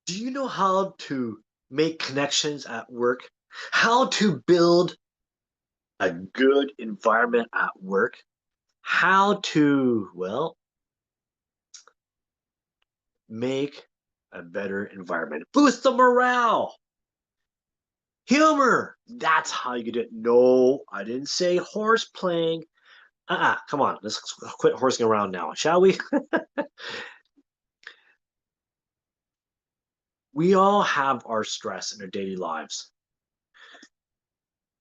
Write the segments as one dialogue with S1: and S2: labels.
S1: Do you know how to make connections at work? How to build a good environment at work? How to, well, make a better environment. Boost the morale. Humor. That's how you do it. No, I didn't say horse playing. Come on. Let's quit horsing around now, shall we? We all have our stress in our daily lives.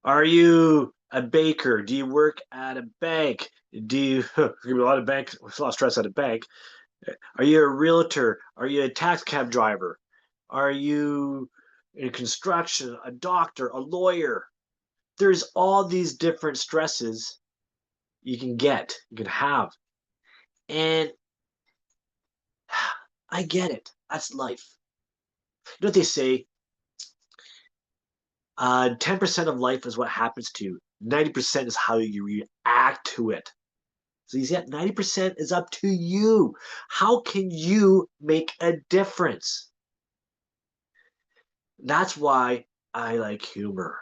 S1: Are you a baker? Do you work at a bank? Do you there's gonna be a lot of bank, a lot of stress at a bank? Are you a realtor? Are you a tax cab driver? Are you in construction, a doctor, a lawyer? There's all these different stresses you can have. And I get it. That's life. You know what they say? 10% of life is what happens to you. 90% is how you react to it. So you see that 90% is up to you. How can you make a difference? That's why I like humor.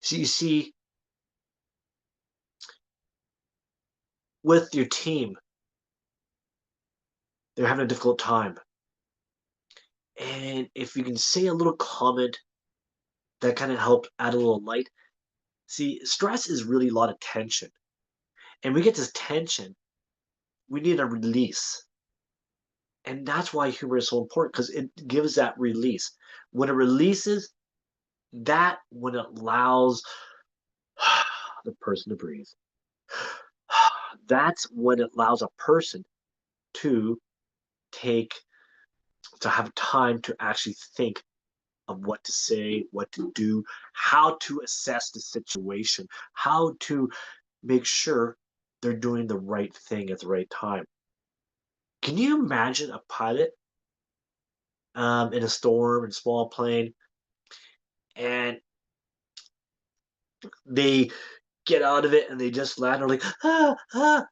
S1: So you see, with your team, they're having a difficult time. And if you can say a little comment that kind of help add a little light. See, stress is really a lot of tension. And we get this tension, we need a release. And that's why humor is so important because it gives that release. When it releases, that when it allows the person to breathe. That's when it allows a person to take to have time to actually think of what to say, what to do, how to assess the situation, how to make sure they're doing the right thing at the right time. Can you imagine a pilot in a storm in a small plane and they get out of it and they just land or like and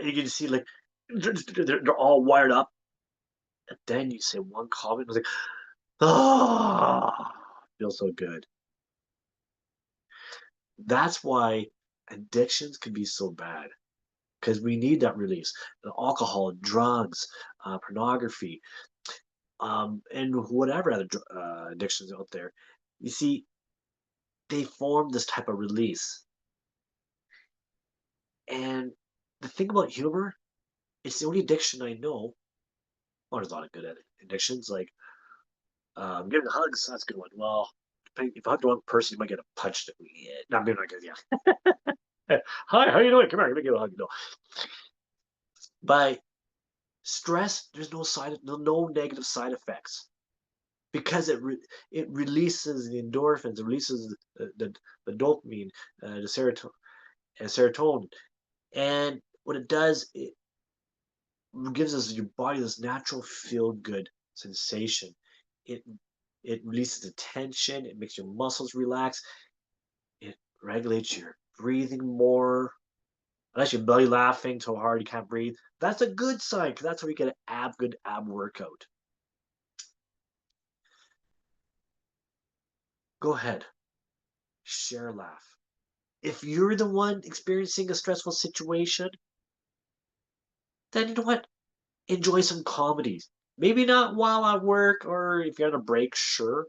S1: you can see like they're all wired up and then you say one comment and it's like feels so good. That's why addictions can be so bad because we need that release. Alcohol, drugs, pornography, and whatever other addictions out there. You see, they form this type of release. And the thing about humor, it's the only addiction I know. Well, there's a lot of good addictions, like giving hugs. That's a good one. Well, if I hug the wrong person, you might get a punch. Yeah, not maybe not good. Yeah. Hi, how you doing? Come here, let me give you a hug. No, by stress, there's no negative side effects because it releases the endorphins, it releases the dopamine, the serotonin, and what it does, it gives us your body this natural feel good sensation. It it releases the tension. It makes your muscles relax. It regulates your breathing more. Unless you're belly laughing so hard you can't breathe, that's a good sign because that's where you get an good ab workout. Go ahead, share a laugh. If you're the one experiencing a stressful situation, then you know what? Enjoy some comedies. Maybe not while at work or if you're on a break, sure.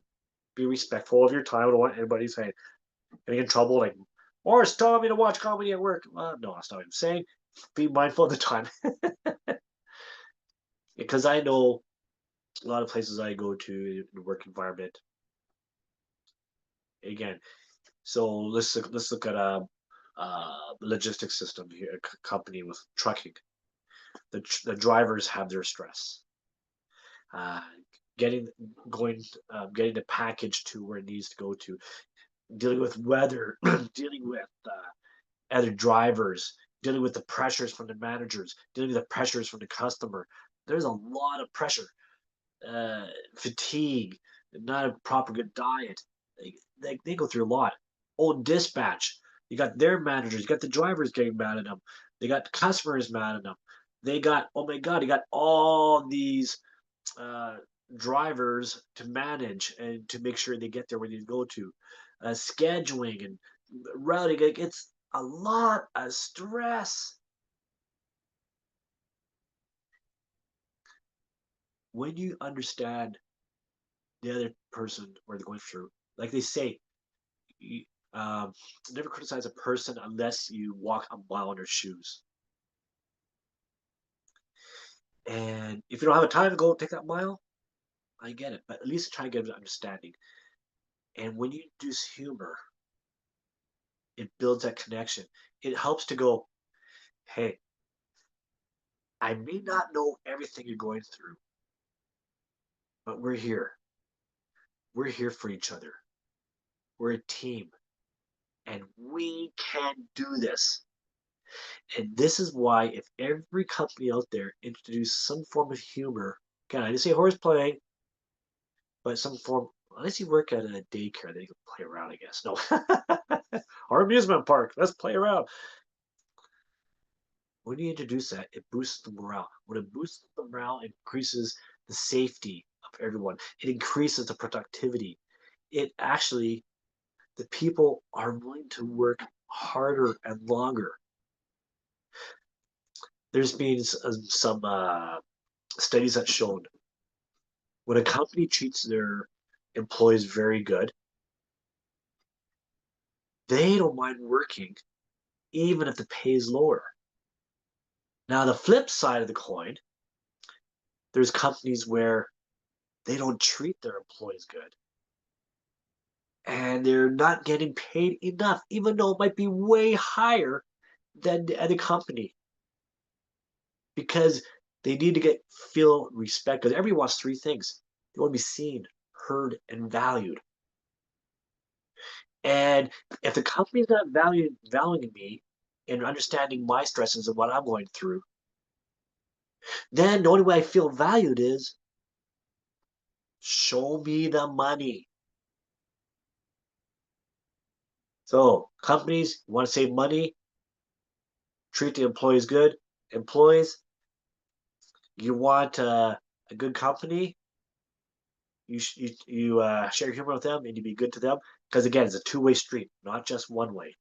S1: Be respectful of your time. I don't want anybody saying getting in trouble like Morris telling me to watch comedy at work. No, that's not what I'm saying. Be mindful of the time. Because I know a lot of places I go to in the work environment. Again, so let's look at a logistics system here, a company with trucking. The drivers have their stress. Uh, getting going getting the package to where it needs to go to, dealing with weather, dealing with other drivers, dealing with the pressures from the managers, dealing with the pressures from the customer. There's a lot of pressure, fatigue, not a proper good diet. They go through a lot. Old dispatch, you got their managers, you got the drivers getting mad at them, they got customers mad at them. They got, oh my god, you got all these. uh, drivers to manage and to make sure they get there where they need to go to, scheduling and routing. It's a lot of stress. When you understand the other person, what they're going through, like they say, you, um, never criticize a person unless you walk a mile in their shoes. And if you don't have a time to go take that mile, I get it, but at least try to get an understanding. And when you introduce humor, it builds that connection. It helps to go, hey, I may not know everything you're going through, but we're here. We're here for each other. We're a team, and we can do this. And this is why, if every company out there introduced some form of humor, again, I didn't say horseplay, but some form, unless you work at a daycare, then you can play around, I guess. No, or amusement park, let's play around. When you introduce that, it boosts the morale. When it boosts the morale, it increases the safety of everyone. It increases the productivity. It actually, the people are willing to work harder and longer. There's been some studies that shown when a company treats their employees very good, they don't mind working even if the pay is lower. Now, the flip side of the coin, there's companies where they don't treat their employees good and they're not getting paid enough, even though it might be way higher than the other company because they need to get feel respect. Because everybody wants three things: they want to be seen, heard, and valued. And if the company's not valuing me and understanding my stresses and what I'm going through, then the only way I feel valued is show me the money. So companies want to save money, treat the employees good. Employees, you want a good company, you share humor with them and you be good to them because again, it's a two-way street, not just one way.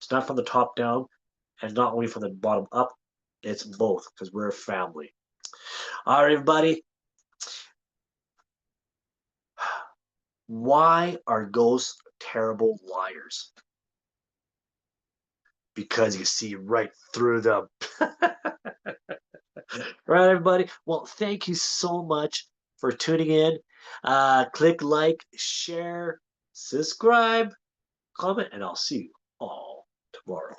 S1: It's not from the top down, and not only from the bottom up. It's both because we're a family. All right, everybody. Why are ghosts terrible liars? Because you see right through them. Right, everybody. Well, thank you so much for tuning in. Click like, share, subscribe, comment, and I'll see you all tomorrow.